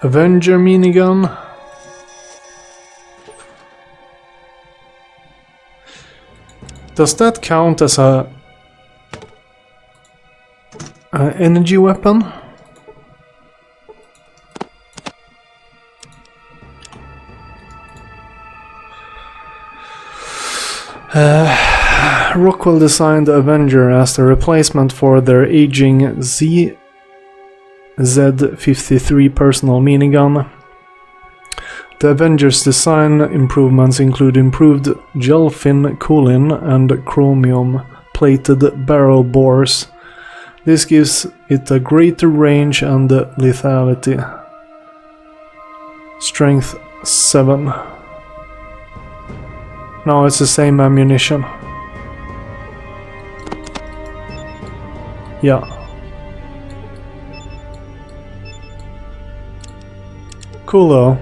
Avenger minigun. Does that count as a energy weapon? Rockwell designed the Avenger as the replacement for their aging Z53 personal minigun. The Avenger's design improvements include improved gel fin cooling and chromium-plated barrel bores. This gives it a greater range and lethality. Strength 7. No, it's the same ammunition. Yeah. Cool though.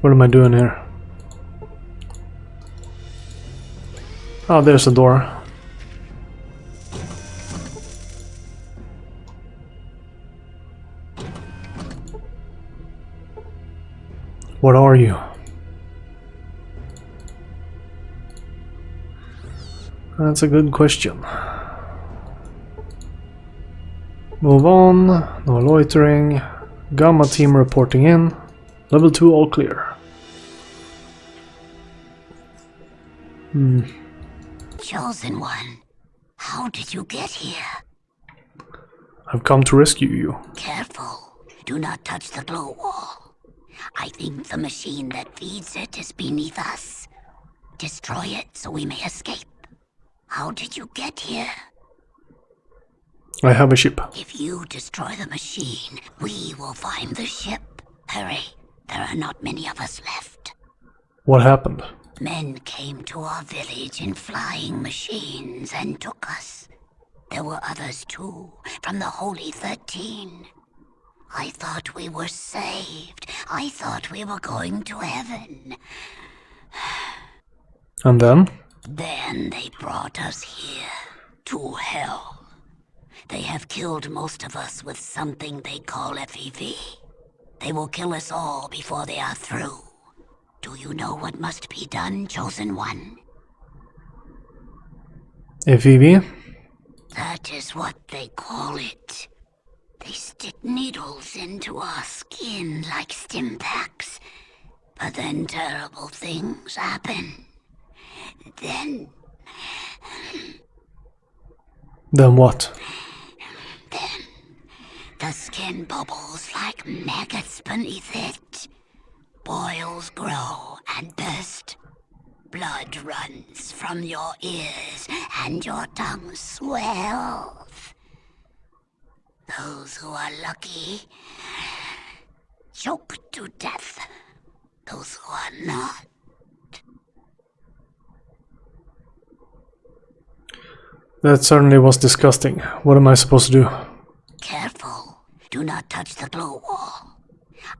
What am I doing here? Oh, there's a door. What are you? That's a good question. Move on. No loitering. Gamma team reporting in. Level 2 all clear. Chosen One, how did you get here? I've come to rescue you. Careful, do not touch the glow wall. I think the machine that feeds it is beneath us. Destroy it so we may escape. How did you get here? I have a ship. If you destroy the machine, we will find the ship. Hurry, there are not many of us left. What happened? Men came to our village in flying machines and took us. There were others too, from the Holy 13. I thought we were saved. I thought we were going to heaven. And then? Then they brought us here, to hell. They have killed most of us with something they call FEV. They will kill us all before they are through. Do you know what must be done, Chosen One? FEV? That is what they call it. They stick needles into our skin like stim packs. But then terrible things happen. Then What? Then the skin bubbles like maggots beneath it. Boils grow and burst. Blood runs from your ears and your tongue swells. Those who are lucky choke to death. Those who are not. That certainly was disgusting. What am I supposed to do? Careful. Do not touch the glow wall.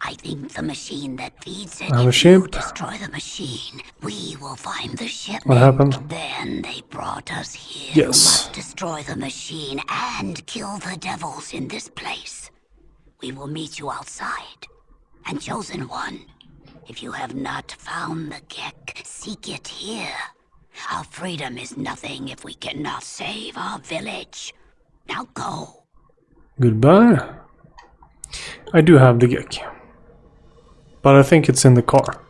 I think the machine that feeds it. I have a If you ship. destroy the machine, we will find the ship. What happened? Then they brought us here. Yes. You must destroy the machine and kill the devils in this place. We will meet you outside. And Chosen One, if you have not found the Gek, seek it here. Our freedom is nothing if we cannot save our village. Now go. Goodbye. I do have the Gek. But I think it's in the car.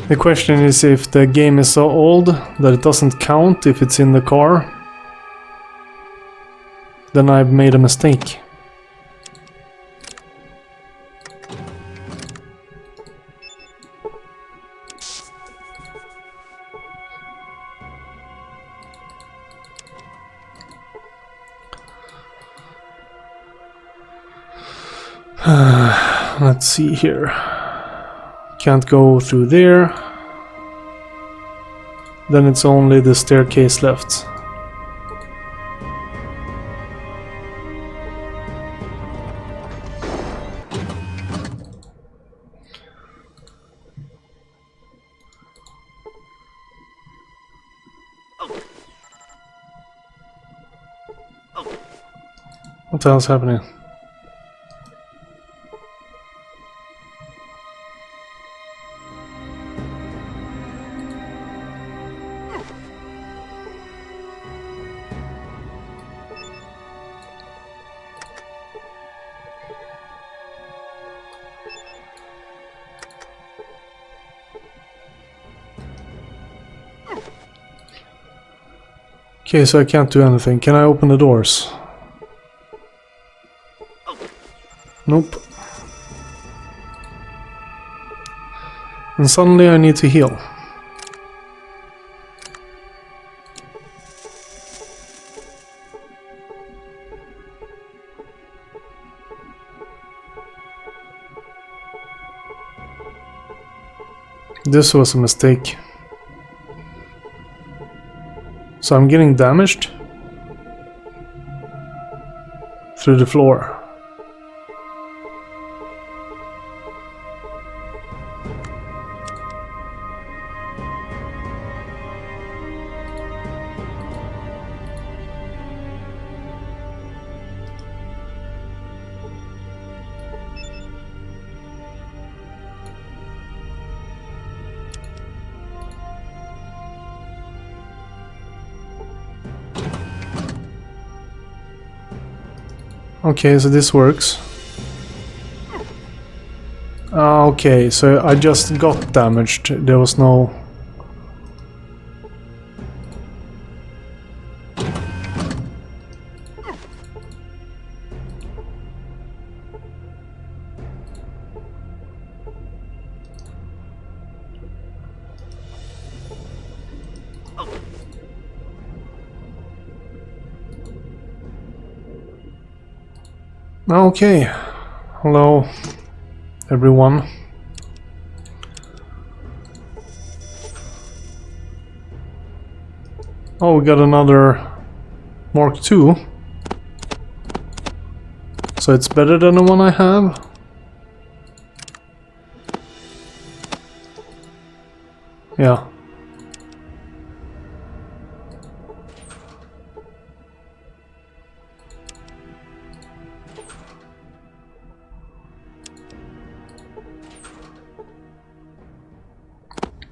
The question is if the game is so old that it doesn't count if it's in the car, then I've made a mistake. Let's see here. Can't go through there. Then it's only the staircase left. What the hell's happening? Okay, so I can't do anything. Can I open the doors? Nope. And suddenly I need to heal. This was a mistake. So I'm getting damaged through the floor. Okay, so this works. Okay, so I just got damaged. There was no... Okay, hello everyone. Oh, we got another Mark II. So it's better than the one I have. Yeah.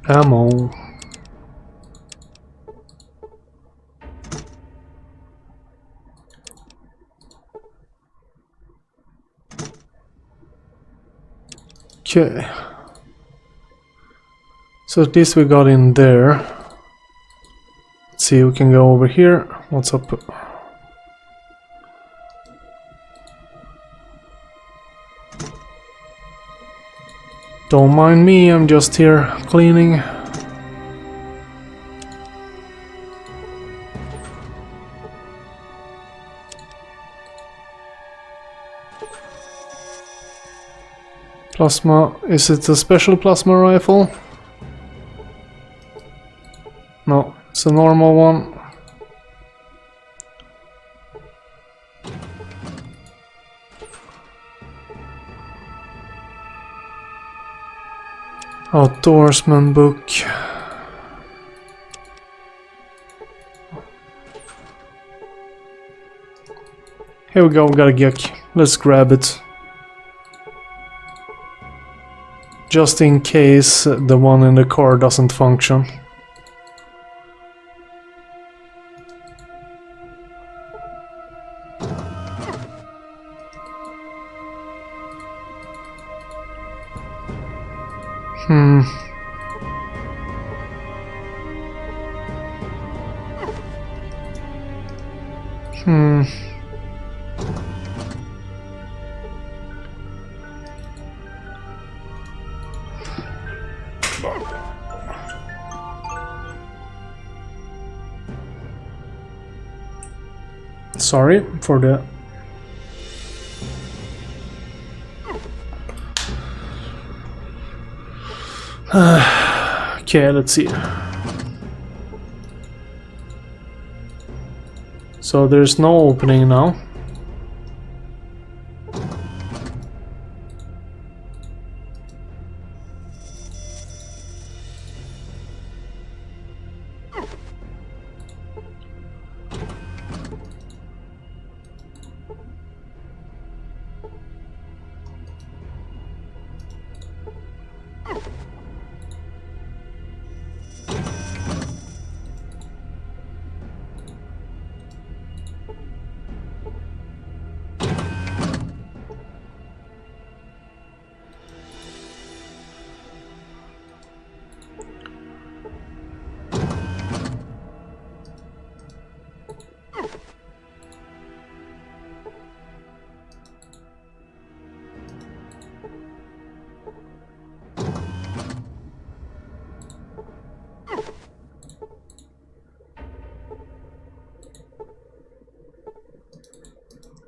Ammo. Okay. So at least we got in there. Let's see, we can go over here. What's up? Don't mind me, I'm just here cleaning. Plasma, is it a special plasma rifle? No, it's a normal one. Outdoorsman book. Here we go, we got a geek. Let's grab it. Just in case the one in the car doesn't function. Hmm. Sorry for the... Okay, let's see. So there's no opening now.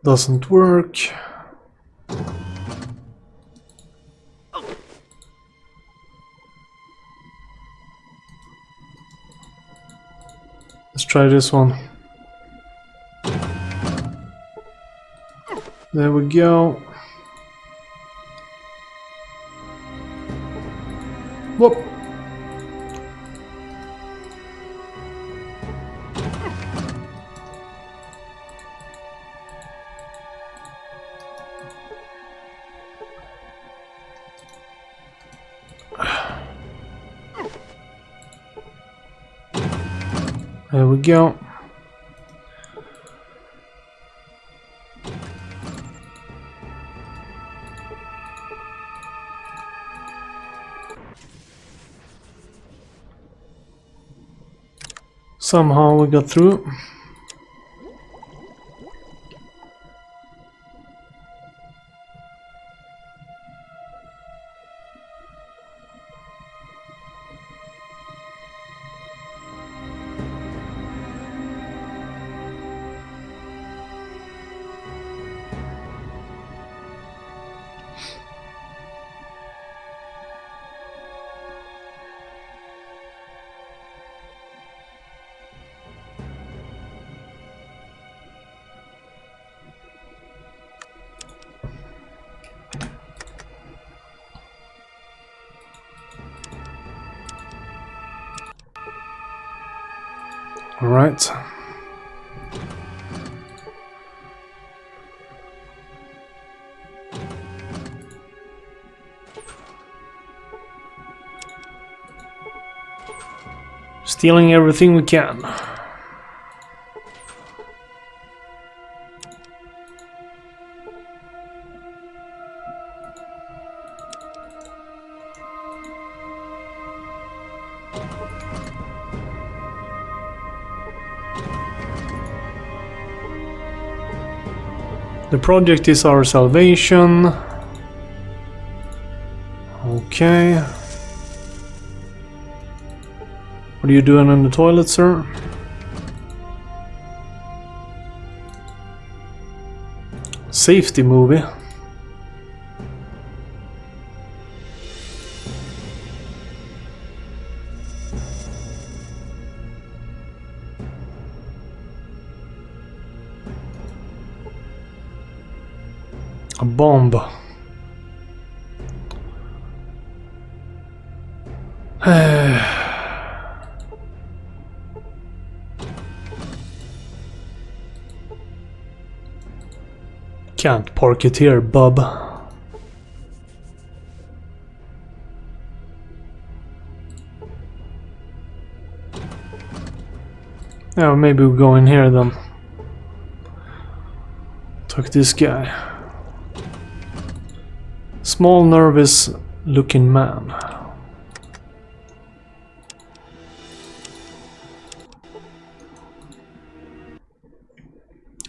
Doesn't work. Let's try this one. There we go. Whoop. There we go. Somehow we got through. All right. Stealing everything we can. The project is our salvation. Okay. What are you doing in the toilet, sir? Safety movie. A bomb. Can't park it here, bub. Yeah, maybe we'll go in here then. Talk to this guy. Small, nervous looking man.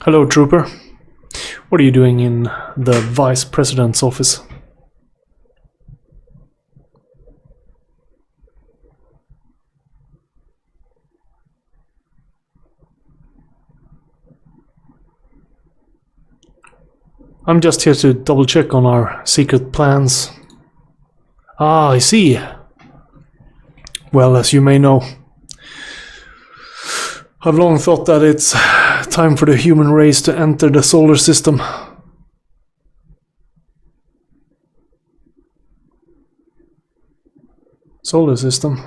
Hello, Trooper. What are you doing in the Vice President's office? I'm just here to double check on our secret plans. Ah, I see. Well, as you may know, I've long thought that it's time for the human race to enter the solar system. Solar system?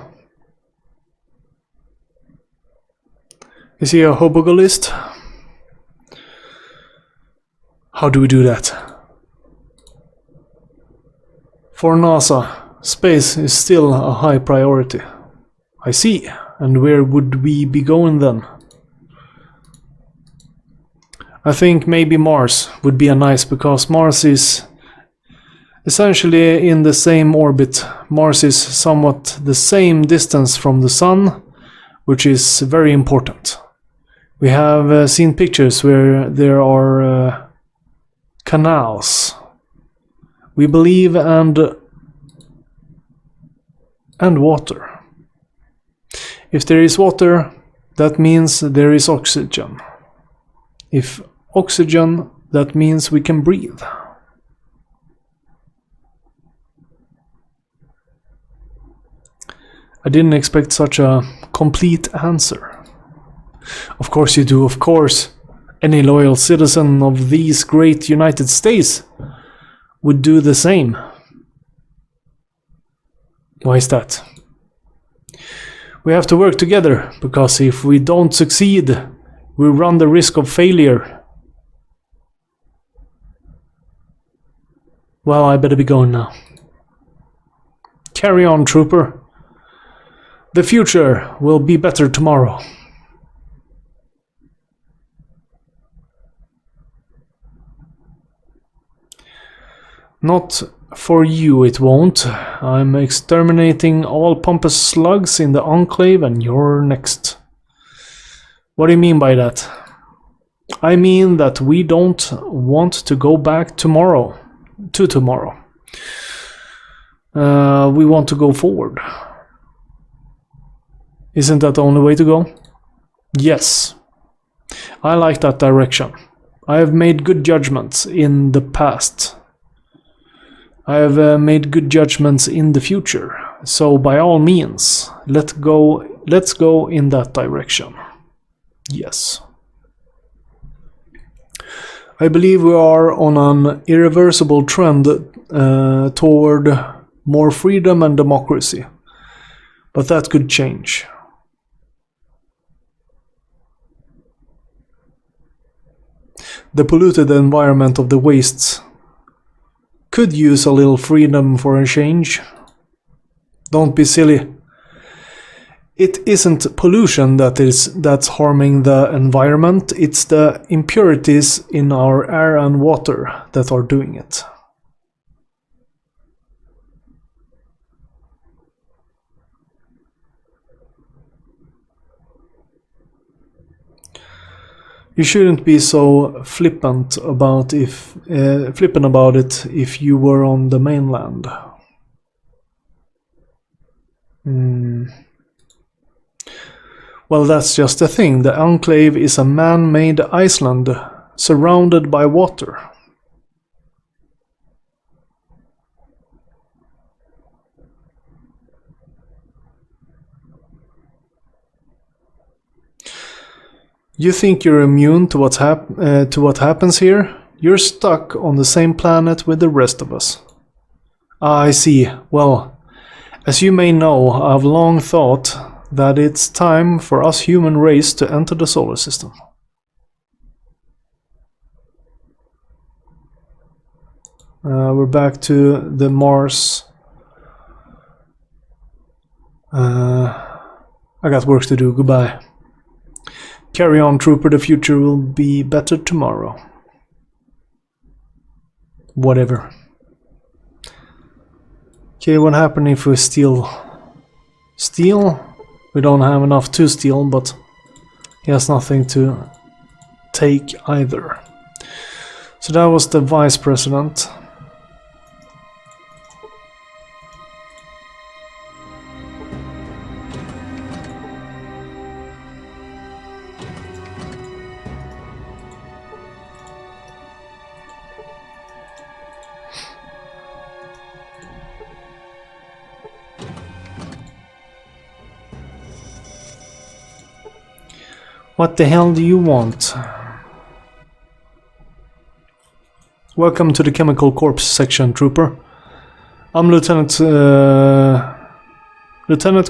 Is he a hobogalist? How do we do that? For NASA, space is still a high priority. I see. And where would we be going then? I think maybe Mars would be a nice, because Mars is essentially in the same orbit. Mars is somewhat the same distance from the Sun, which is very important. We have seen pictures where there are canals, we believe, and water. If there is water, that means there is oxygen. If oxygen, that means we can breathe. I didn't expect such a complete answer. Of course you do, of course. Any loyal citizen of these great United States would do the same. Why is that? We have to work together, because if we don't succeed, we run the risk of failure. Well, I better be going now. Carry on, Trooper. The future will be better tomorrow. Not for you, it won't. I'm exterminating all pompous slugs in the Enclave, and you're next. What do you mean by that? I mean that we don't want to go back tomorrow. We want to go forward. Isn't that the only way to go? Yes. I like that direction. I have made good judgments in the past. I have made good judgments in the future. So by all means, let's go in that direction. Yes. I believe we are on an irreversible trend toward more freedom and democracy. But that could change. The polluted environment of the wastes could use a little freedom for a change. Don't be silly. It isn't pollution that's harming the environment, it's the impurities in our air and water that are doing it. You shouldn't be so flippant about it if you were on the mainland. Well, that's just the thing. The Enclave is a man-made Iceland surrounded by water. You think you're immune to what happens here? You're stuck on the same planet with the rest of us. Ah, I see. Well, as you may know, I've long thought that it's time for us human race to enter the solar system. We're back to the Mars. I got work to do. Goodbye. Carry on, Trooper. The future will be better tomorrow. Whatever. Okay, what happens if we steal? Steal? We don't have enough to steal, but he has nothing to take either. So that was the vice president. What the hell do you want? Welcome to the Chemical Corps section, Trooper. I'm Lieutenant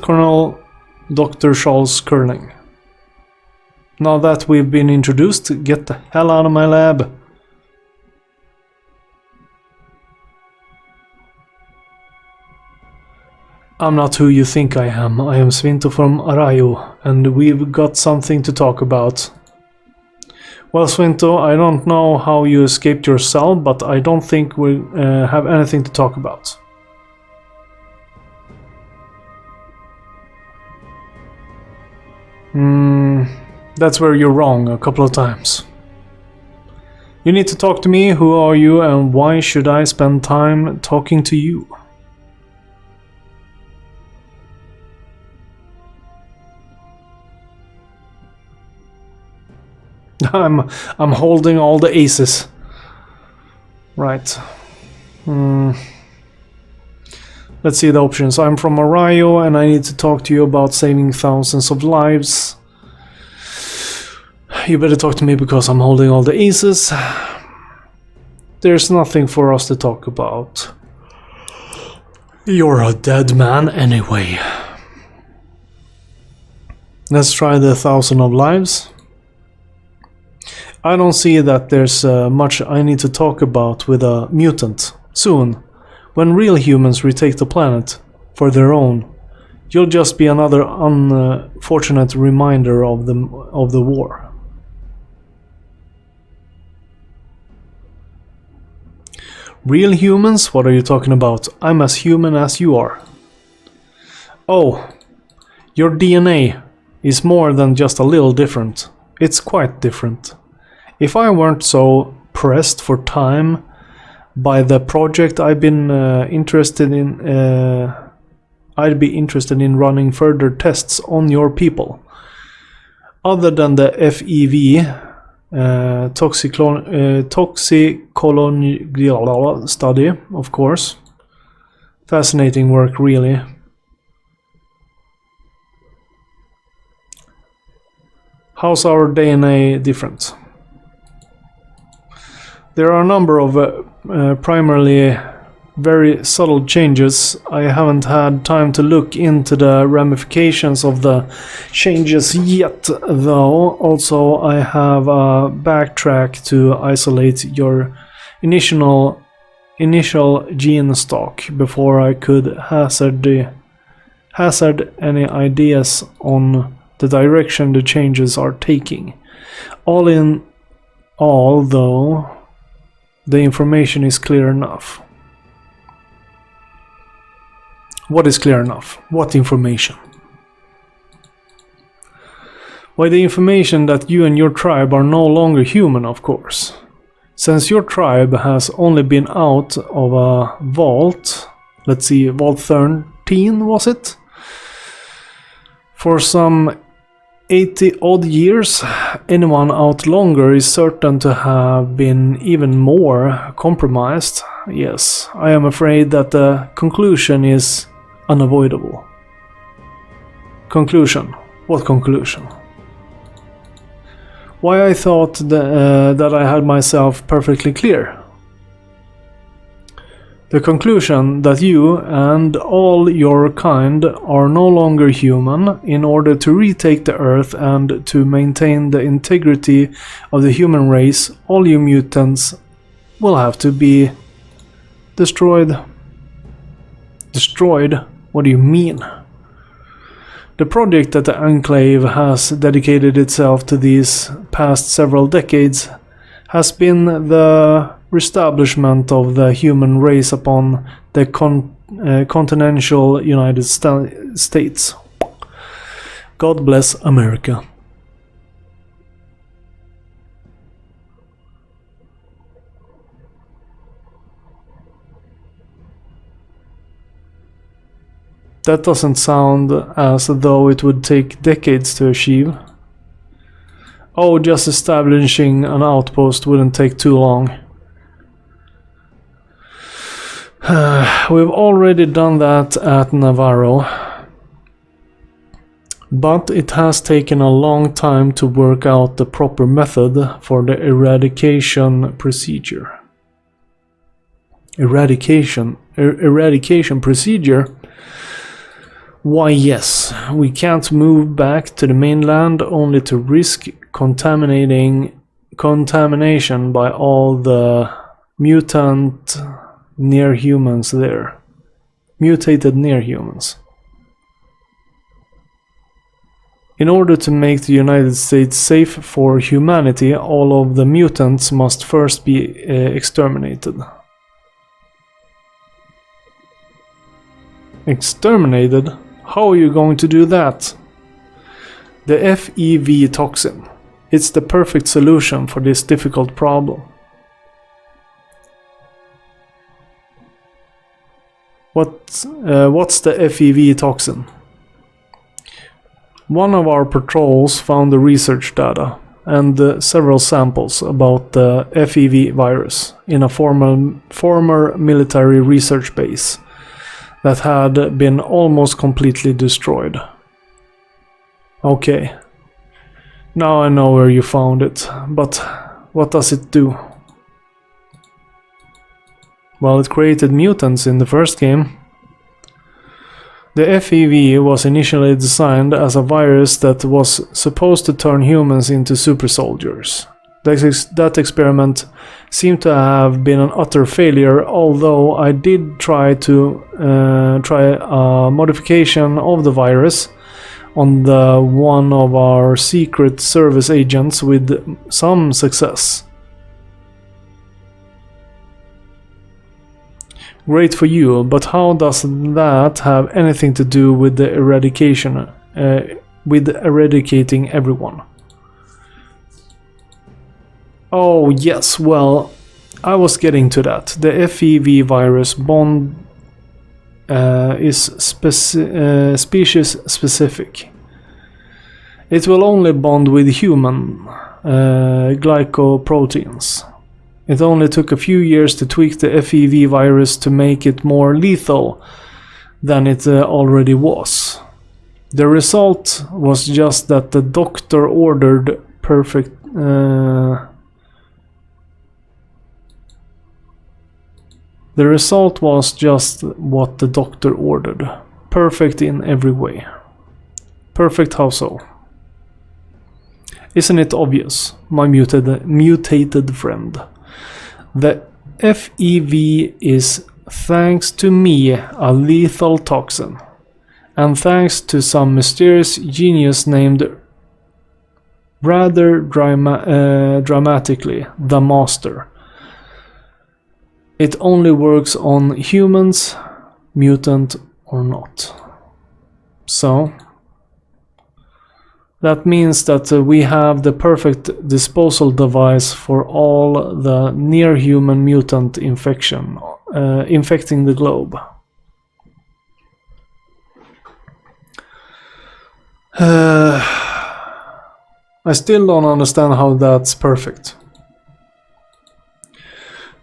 Colonel Dr. Charles Curling. Now that we've been introduced, get the hell out of my lab. I'm not who you think I am. I am Svinto from Arroyo, and we've got something to talk about. Well, Svinto, I don't know how you escaped your cell, but I don't think we have anything to talk about. That's where you're wrong a couple of times. You need to talk to me. Who are you, and why should I spend time talking to you? I'm holding all the aces. Right. Let's see the options. I'm from Arroyo and I need to talk to you about saving thousands of lives. You better talk to me because I'm holding all the aces. There's nothing for us to talk about. You're a dead man anyway. Let's try the 1,000 of lives. I don't see that there's much I need to talk about with a mutant. Soon, when real humans retake the planet for their own, you'll just be another unfortunate reminder of the war. Real humans? What are you talking about? I'm as human as you are. Oh, your DNA is more than just a little different. It's quite different. If I weren't so pressed for time by the project I've been interested in, I'd be interested in running further tests on your people. Other than the FEV toxicology study, of course. Fascinating work, really. How's our DNA different? There are a number of primarily very subtle changes. I haven't had time to look into the ramifications of the changes yet, though. Also, I have a backtrack to isolate your initial gene stock before I could hazard any ideas on the direction the changes are taking. All in all, though, the information is clear enough. What is clear enough? What information? Why, the information that you and your tribe are no longer human, of course. Since your tribe has only been out of a vault, let's see, Vault 13 was it? For some 80 odd years, anyone out longer is certain to have been even more compromised. Yes, I am afraid that the conclusion is unavoidable. Conclusion? What conclusion? Why, I thought that I had myself perfectly clear. The conclusion that you and all your kind are no longer human. In order to retake the Earth and to maintain the integrity of the human race, all you mutants will have to be destroyed. Destroyed? What do you mean? The project that the Enclave has dedicated itself to these past several decades has been the reestablishment of the human race upon the continental United States. God bless America. That doesn't sound as though it would take decades to achieve. Oh, just establishing an outpost wouldn't take too long. We've already done that at Navarro. But it has taken a long time to work out the proper method for the eradication procedure. Eradication procedure? Why yes, we can't move back to the mainland only to risk contamination by all the mutant near-humans there. Mutated near-humans. In order to make the United States safe for humanity, all of the mutants must first be exterminated. Exterminated? How are you going to do that? The FEV toxin. It's the perfect solution for this difficult problem. What's the FEV toxin? One of our patrols found the research data and several samples about the FEV virus in a former military research base that had been almost completely destroyed. Okay. Now I know where you found it, but what does it do? Well, it created mutants in the first game. The FEV was initially designed as a virus that was supposed to turn humans into super soldiers. That experiment seemed to have been an utter failure, although I did try a modification of the virus on one of our Secret Service agents with some success. Great for you, but how does that have anything to do with the eradicating everyone? Oh yes, well, I was getting to that. The FEV virus bond is species specific. It will only bond with human glycoproteins. It only took a few years to tweak the FEV virus to make it more lethal than it already was. The result was just that the doctor ordered perfect. The result was just what the doctor ordered. Perfect in every way. Perfect how so? Isn't it obvious, my mutated friend? The FEV is, thanks to me, a lethal toxin. And thanks to some mysterious genius named, rather dramatically, the Master. It only works on humans, mutant or not. So, that means that we have the perfect disposal device for all the near-human mutant infecting the globe. I still don't understand how that's perfect.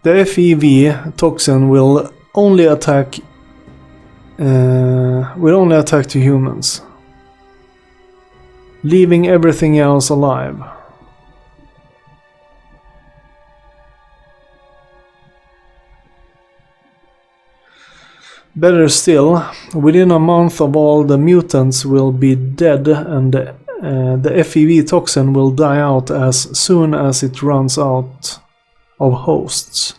The FEV toxin will only attack to humans, leaving everything else alive. Better still, within a month of all the mutants will be dead and the FEV toxin will die out as soon as it runs out of hosts.